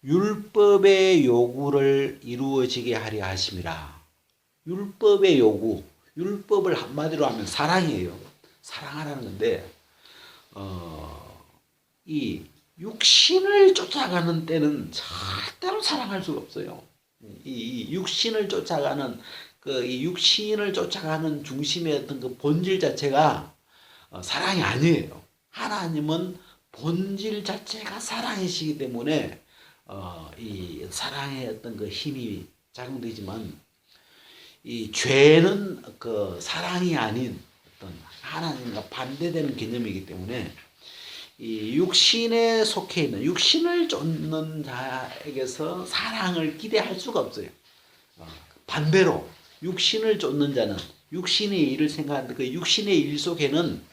율법의 요구를 이루어지게 하려 하심이라. 율법의 요구, 율법을 한마디로 하면 사랑이에요. 사랑하라는 건데 이 육신을 쫓아가는 때는 절대로 사랑할 수가 없어요. 이 육신을 쫓아가는 이 육신을 쫓아가는 중심의 어떤 그 본질 자체가 사랑이 아니에요. 하나님은 본질 자체가 사랑이시기 때문에 이 사랑의 어떤 그 힘이 작용되지만, 이 죄는 그 사랑이 아닌 어떤 하나님과 반대되는 개념이기 때문에 이 육신에 속해 있는 육신을 쫓는 자에게서 사랑을 기대할 수가 없어요. 반대로 육신을 쫓는 자는 육신의 일을 생각하는데 그 육신의 일 속에는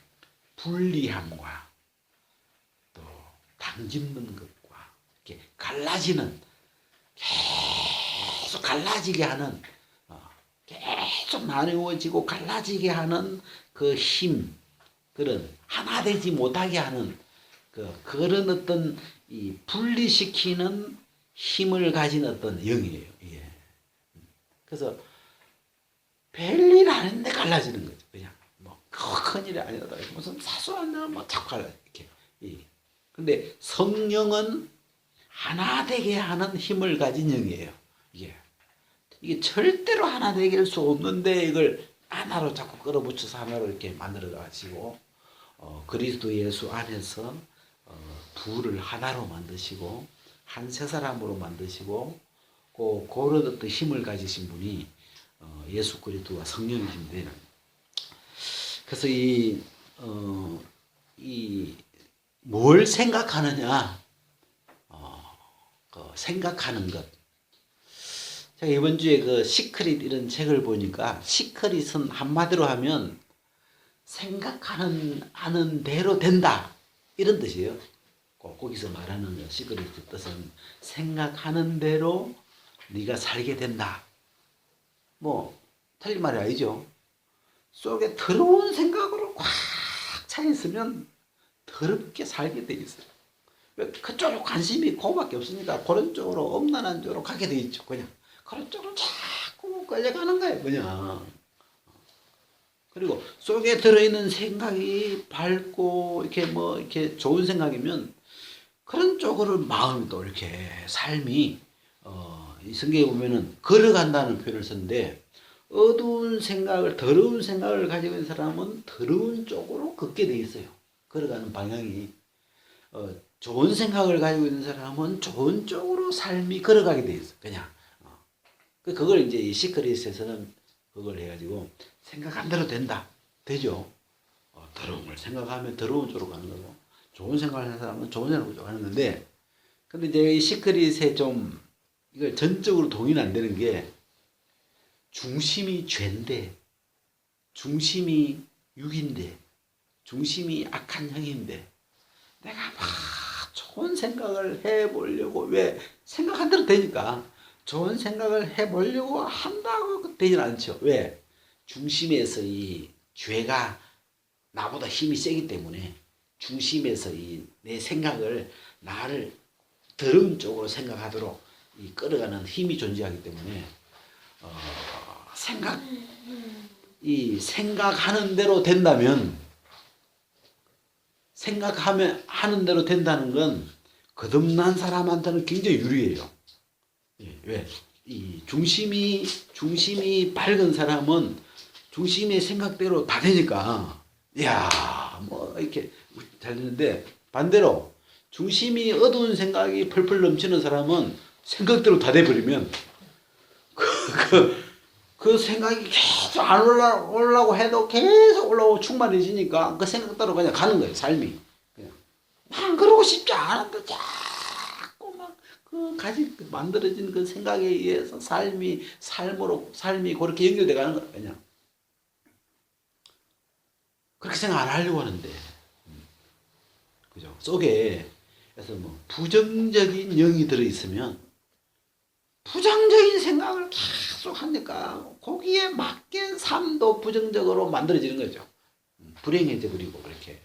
불리함과 또 당짓는 것과 이렇게 갈라지는, 계속 갈라지게 하는, 계속 나누어지고 갈라지게 하는 그 힘, 그런 하나 되지 못하게 하는 그런 어떤 이 분리시키는 힘을 가진 어떤 영이에요. 예. 그래서 별일 아닌데 갈라지는 거죠. 그냥 뭐 큰일이 아니더라도 무슨 사소한 일 뭐 자꾸 갈라 이렇게. 예. 근데 성령은 하나 되게 하는 힘을 가진 영이에요. 이게 절대로 하나 되게 할 수 없는데 이걸 하나로 자꾸 끌어붙여서 하나로 이렇게 만들어 가지고 그리스도 예수 안에서 둘을 하나로 만드시고 한 세 사람으로 만드시고 그런 어떤 힘을 가지신 분이 예수 그리스도와 성령이신데, 그래서 이 뭘 생각하느냐, 생각하는 것. 제가 이번 주에 그 시크릿 이런 책을 보니까 시크릿은 한마디로 하면 생각하는 대로 된다 이런 뜻이에요. 거기서 말하는 거 시크릿의 뜻은 생각하는 대로 네가 살게 된다. 뭐 틀린 말이 아니죠. 속에 더러운 생각으로 꽉 차 있으면 더럽게 살게 돼 있어요. 왜 그쪽으로 관심이 그거밖에 없으니까 그런 쪽으로 엄난한 쪽으로 가게 돼 있죠. 그냥 그런 쪽으로 자꾸 끌려가는 거예요. 그냥. 그리고 속에 들어있는 생각이 밝고 이렇게 뭐 이렇게 좋은 생각이면 그런 쪽으로 마음이 또 이렇게 삶이 이 성경에 보면은 걸어간다는 표현을 썼는데 어두운 생각을 더러운 생각을 가지고 있는 사람은 더러운 쪽으로 걷게 돼 있어요. 걸어가는 방향이 좋은 생각을 가지고 있는 사람은 좋은 쪽으로 삶이 걸어가게 돼 있어. 그냥 그걸 이제 이 시크릿에서는 그걸 해가지고 생각한 대로 된다. 되죠. 더러운 걸 생각하면 더러운 쪽으로 가는 거고 좋은 생각을 하는 사람은 좋은 생각으로 가는 건데 근데 이제 이 시크릿에 좀 이걸 전적으로 동의는 안 되는 게 중심이 죄인데 중심이 육인데 중심이 악한 형인데 내가 막 좋은 생각을 해보려고 왜 생각한 대로 되니까 좋은 생각을 해보려고 한다고 되진 않죠. 왜? 중심에서 이 죄가 나보다 힘이 세기 때문에 중심에서 이 내 생각을 나를 더러운 쪽으로 생각하도록 이 끌어가는 힘이 존재하기 때문에 생각하는 대로 된다면 하는 대로 된다는 건 거듭난 사람한테는 굉장히 유리해요. 예, 왜? 이 중심이 밝은 사람은 중심의 생각대로 다 되니까, 이야, 뭐, 이렇게 잘 되는데, 반대로, 중심이 어두운 생각이 펄펄 넘치는 사람은 생각대로 다 돼버리면, 그 생각이 계속 안 올라오려고 해도 계속 올라오고 충만해지니까 그 생각대로 그냥 가는 거예요, 삶이. 그냥. 난 그러고 싶지 않은데 자꾸 막 그 만들어진 그 생각에 의해서 삶이 그렇게 연결돼 가는 거예요, 그냥. 그렇게 생각 안 하려고 하는데. 그죠? 속에, 그래서 뭐, 부정적인 영이 들어있으면 부정적인 생각을 계속 하니까 거기에 맞게 삶도 부정적으로 만들어지는 거죠. 불행해져 버리고 그렇게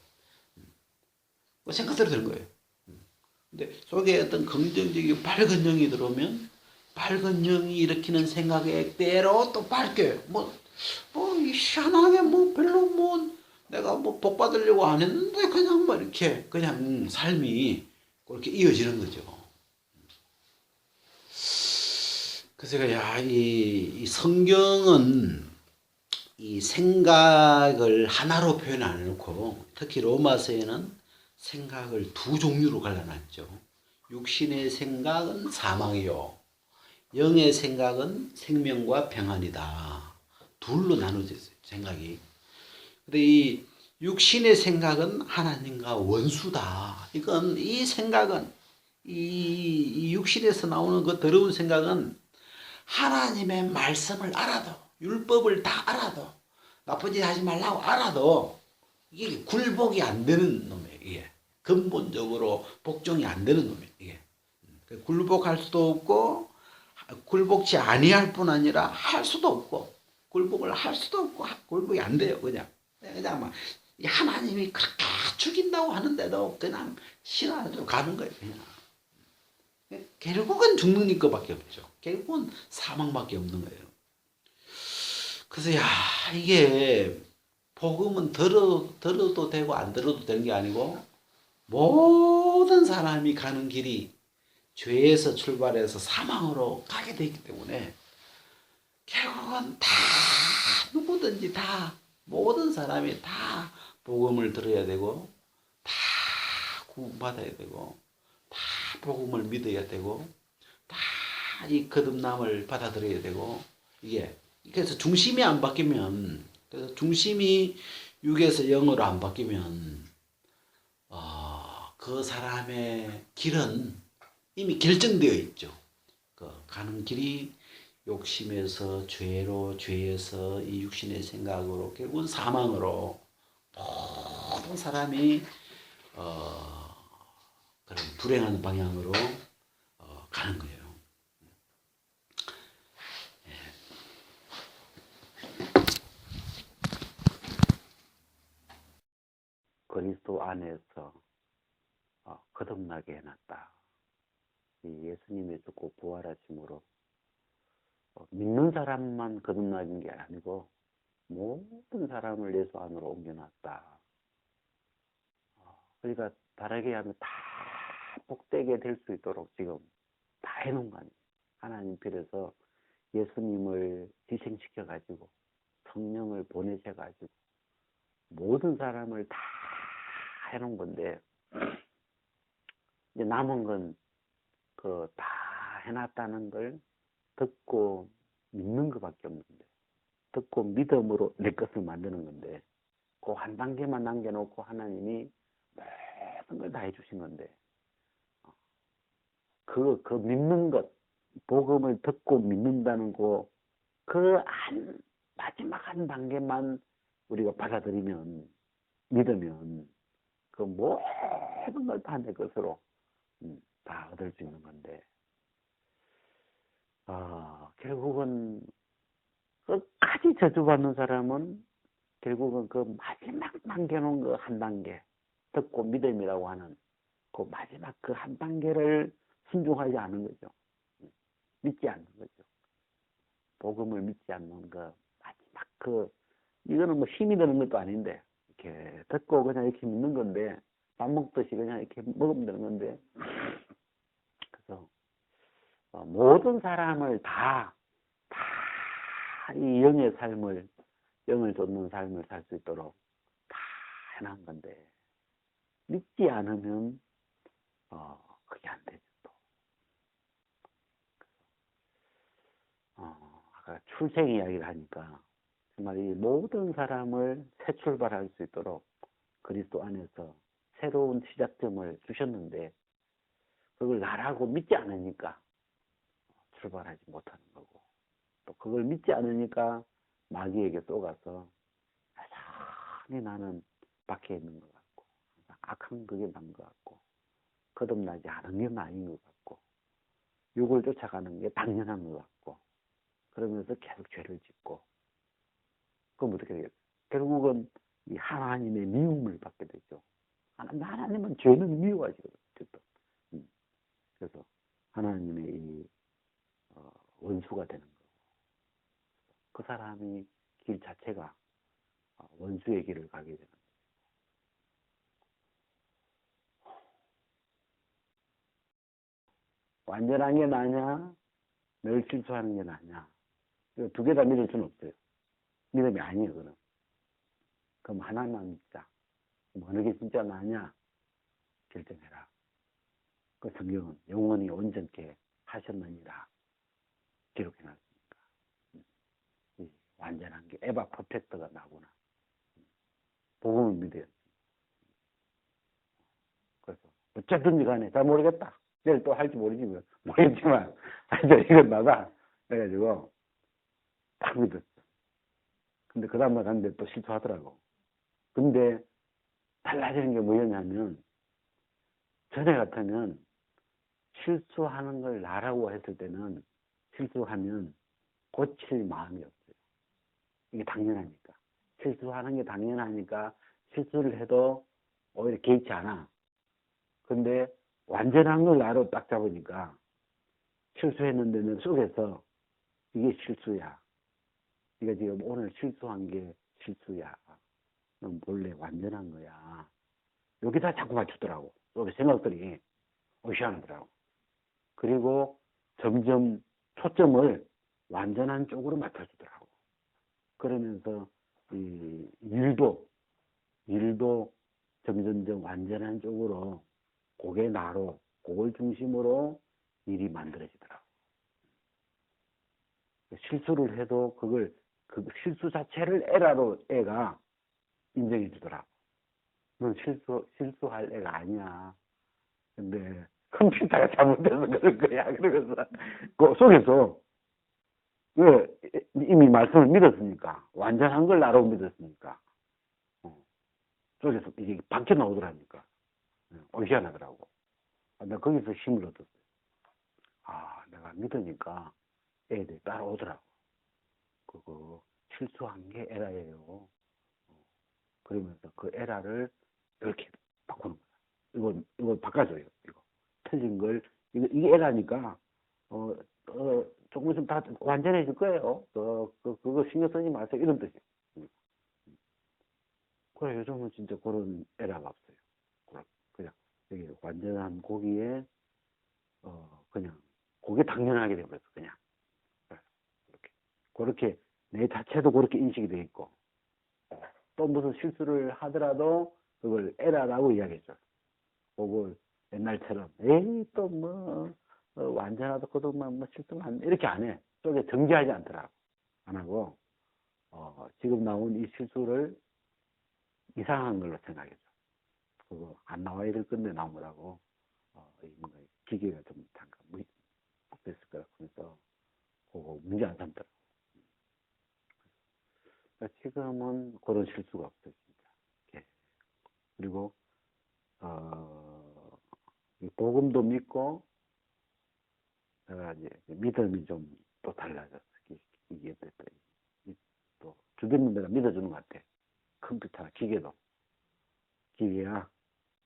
생각대로 되는 거예요. 근데 속에 어떤 긍정적이고 밝은 영이 들어오면 밝은 영이 일으키는 생각에 때로 또 밝게 희한하게 별로 내가 복 받으려고 안 했는데 그냥 이렇게 그냥 삶이 그렇게 이어지는 거죠. 그래서 이 성경은 이 생각을 하나로 표현 안 해놓고 특히 로마서에는 생각을 두 종류로 갈라놨죠. 육신의 생각은 사망이요. 영의 생각은 생명과 평안이다. 둘로 나눠졌어요. 생각이. 근데 이 육신의 생각은 하나님과 원수다. 이 생각은 이 육신에서 나오는 그 더러운 생각은 하나님의 말씀을 알아도 율법을 다 알아도 나쁜 짓 하지 말라고 알아도 이게 굴복이 안 되는 놈이에요. 이게 근본적으로 복종이 안 되는 놈이에요. 이게 굴복할 수도 없고 굴복치 아니할 뿐 아니라 할 수도 없고 굴복을 할 수도 없고 굴복이 안 돼요. 그냥 막 하나님이 그렇게 죽인다고 하는데도 그냥 싫어하고 가는 거예요. 그냥. 결국은 죽는 것밖에 없죠. 결국은 사망밖에 없는 거예요. 그래서 이게 복음은 들어도 되고 안 들어도 되는 게 아니고 모든 사람이 가는 길이 죄에서 출발해서 사망으로 가게 되기 때문에 결국은 다 누구든지 다 모든 사람이 다 복음을 들어야 되고 다 구원받아야 되고 다 복음을 믿어야 되고 다 이 거듭남을 받아들여야 되고 이게 그래서 중심이 안 바뀌면 그래서 중심이 6에서 0으로 안 바뀌면 그 사람의 길은 이미 결정되어 있죠. 그 가는 길이 욕심에서 죄로, 죄에서 이 육신의 생각으로 결국은 사망으로 모든 사람이 그런 불행한 방향으로 가는 거예요. 그리스도 안에서 거듭나게 해놨다. 이 예수님의 죽고 부활하심으로 믿는 사람만 거듭나는 게 아니고 모든 사람을 예수 안으로 옮겨놨다. 그러니까 다르게 하면 다 복되게 될 수 있도록 지금 다 해놓은 거 아니에요. 하나님께서 예수님을 희생시켜가지고 성령을 보내셔가지고 모든 사람을 다 해놓은 건데 이제 남은 건 그 다 해놨다는 걸 듣고 믿는 것밖에 없는데 듣고 믿음으로 내 것을 만드는 건데 그 한 단계만 남겨놓고 하나님이 모든 걸 다 해주신 건데 그 믿는 것 복음을 듣고 믿는다는 그 마지막 한 단계만 우리가 받아들이면 믿으면 그 모든 걸 다 내 것으로 다 얻을 수 있는 건데 결국은 끝까지 저주받는 사람은 결국은 그 마지막 남겨놓은 그 한 단계 듣고 믿음이라고 하는 그 마지막 그 한 단계를 순종하지 않은 거죠. 믿지 않는 거죠. 복음을 믿지 않는 그 마지막 이거는 뭐 힘이 드는 것도 아닌데 이렇게 듣고 그냥 이렇게 믿는 건데 밥 먹듯이 그냥 이렇게 먹으면 되는 건데 그래서 모든 사람을 다 이 영의 삶을 영을 돋는 삶을 살 수 있도록 다 해놓은 건데 믿지 않으면 그게 안 되죠. 또. 아까 출생 이야기를 하니까 정말 이 모든 사람을 새 출발할 수 있도록 그리스도 안에서 새로운 시작점을 주셨는데 그걸 나라고 믿지 않으니까 출발하지 못하는 거고 또 그걸 믿지 않으니까 마귀에게 속아서 여전히 나는 밖에 있는 것 같고 악한 그게 난 것 같고 거듭나지 않은 게 나인 것 같고 육을 쫓아가는 게 당연한 것 같고 그러면서 계속 죄를 짓고 그럼 어떻게 되겠어요? 결국은 이 하나님의 미움을 받게 되죠. 하나님은 죄는 미워하시거든요. 그래서 하나님의 이 원수가 되는 거고 그 사람이 길 자체가 원수의 길을 가게 되는 거죠. 완전한 게 나냐 늘 실수하는 게 나냐 두 개 다 믿을 수는 없어요. 믿음이 아니에요. 그럼 하나만 믿자. 그럼 어느 게 진짜 나냐 결정해라. 그 성경은 영원히 온전케 하셨느니라 기록해놨으니까 완전한 게 에바 퍼펙트가 나구나. 복음을 믿어요. 그래서 어쨌든지 간에 잘 모르겠다. 내일 또 할지 모르겠지만 하여튼 이건 나다. 그래가지고 딱 믿었어. 근데 그 다음날 갔는데 또 실수하더라고. 근데 달라지는 게 뭐였냐면 전에 같으면 실수하는 걸 나라고 했을 때는 실수하면 고칠 마음이 없어요. 이게 당연하니까. 실수하는 게 당연하니까 실수를 해도 오히려 개의치 않아. 근데 완전한 걸 나로 딱 잡으니까 실수했는데는 속에서 이게 실수야. 네가 지금 오늘 실수한 게 실수야. 넌 본래 완전한 거야. 여기다 자꾸 맞추더라고. 속에 생각들이 의시하더라고. 그리고 점점 초점을 완전한 쪽으로 맞춰주더라고. 그러면서 이 일도 점점점 완전한 쪽으로 그게 나로 그걸 중심으로 일이 만들어지더라고. 실수를 해도 그 실수 자체를 에라로 애가 인정해 주더라고. 넌 실수할 애가 아니야. 근데 컴퓨터가 잘못돼서 그런 거야. 그러면서 그 속에서 왜 이미 말씀을 믿었으니까 완전한 걸 나라고 믿었으니까 속에서 이게 밖에 나오더라니까. 희한하더라고. 내가 거기서 힘을 얻었어요. 아, 내가 믿으니까 애들이 따라오더라고. 그거 실수한 게 에라예요. 그러면서 그 에라를 이렇게 바꾸는 거야. 이걸 바꿔줘요. 이거 틀린 걸 이게 에라니까 조금 있으면 다 완전해질 거예요. 그거 신경 쓰지 마세요. 이런 뜻이에요. 그래 요즘은 진짜 그런 에라가 없어요. 그냥 되게 완전한 고기에 그냥 고기 당연하게 되버렸어. 그냥 그렇게 내 자체도 그렇게 인식이 돼 있고 또 무슨 실수를 하더라도 그걸 에라라고 이야기했죠. 그걸 옛날처럼 에이 또 뭐 완전하다 그동안 뭐 실수만 안 이렇게 안 해. 속에 정지하지 않더라고. 안 하고 지금 나온 이 실수를 이상한 걸로 생각했죠. 그거 안 나와야 될 건데 나온 거라고 뭔가 기계가 좀 잠깐 됐을 거라 그래서 그거 문제 안 삼더라고. 그러니까 지금은 그런 실수가 없어요, 진짜. 예. 그리고 이 복음도 믿고 제가 이제 믿음이 좀 또 달라졌어. 이게 또 주변 분들이 믿어주는 것 같아. 컴퓨터나 기계도 기계야,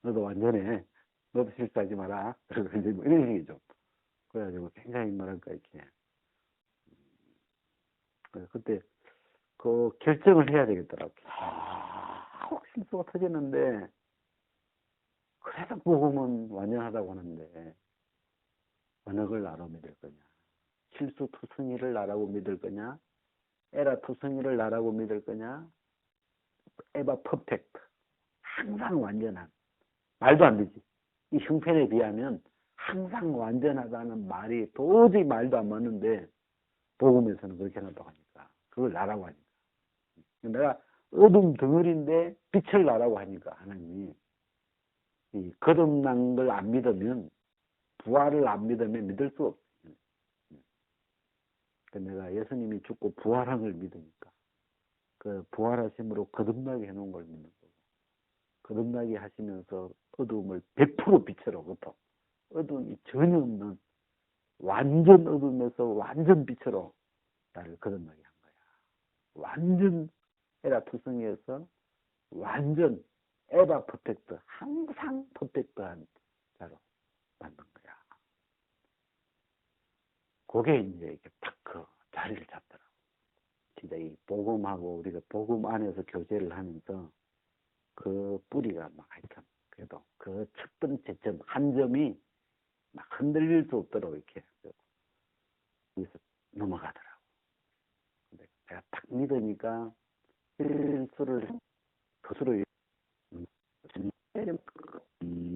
너도 완전해. 너도 실수하지 마라. 그리고 이제 뭐 이런 식이죠. 그래가지고 굉장히 뭐랄까 이렇게 그때 그 결정을 해야 되겠더라고. 실수가 터지는데 그래도 복음은 완전하다고 하는데 어느 걸 나로 믿을 거냐? 실수 투성이를 나라고 믿을 거냐? 에라 투성이를 나라고 믿을 거냐? 에바 퍼펙트 항상 완전한 말도 안 되지. 이 형편에 비하면 항상 완전하다는 말이 도저히 말도 안 맞는데 복음에서는 그렇게 한다고 하니까 그걸 나라고 하니까 내가 어둠 덩어리인데 빛을 나라고 하니까 하나님이 이 거듭난 걸 안 믿으면 부활을 안 믿으면 믿을 수 없어요. 내가 예수님이 죽고 부활한 걸 믿으니까 그 부활하심으로 거듭나게 해놓은 걸 믿는 거고 거듭나게 하시면서 어둠을 100% 빛으로 보통 어둠이 전혀 없는 완전 어둠에서 완전 빛으로 나를 거듭나게 한 거야. 완전 에라 투성이에서 완전 에바 퍼펙트 항상 퍼펙트한 자로 만든 거야. 그게 이제 이렇게 딱 그 자리를 잡더라고. 진짜 이 복음하고 우리가 복음 안에서 교제를 하면서 그 뿌리가 막 하여튼 그래도 그 첫 번째 점 한 점이 막 흔들릴 수 없도록 이렇게 여기서 넘어가더라고. 근데 제가 딱 믿으니까 실수를 스스로 이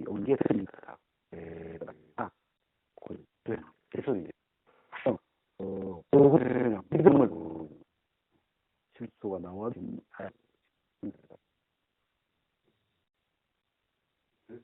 온게 되니까 계속 믿음을 실수가 나와도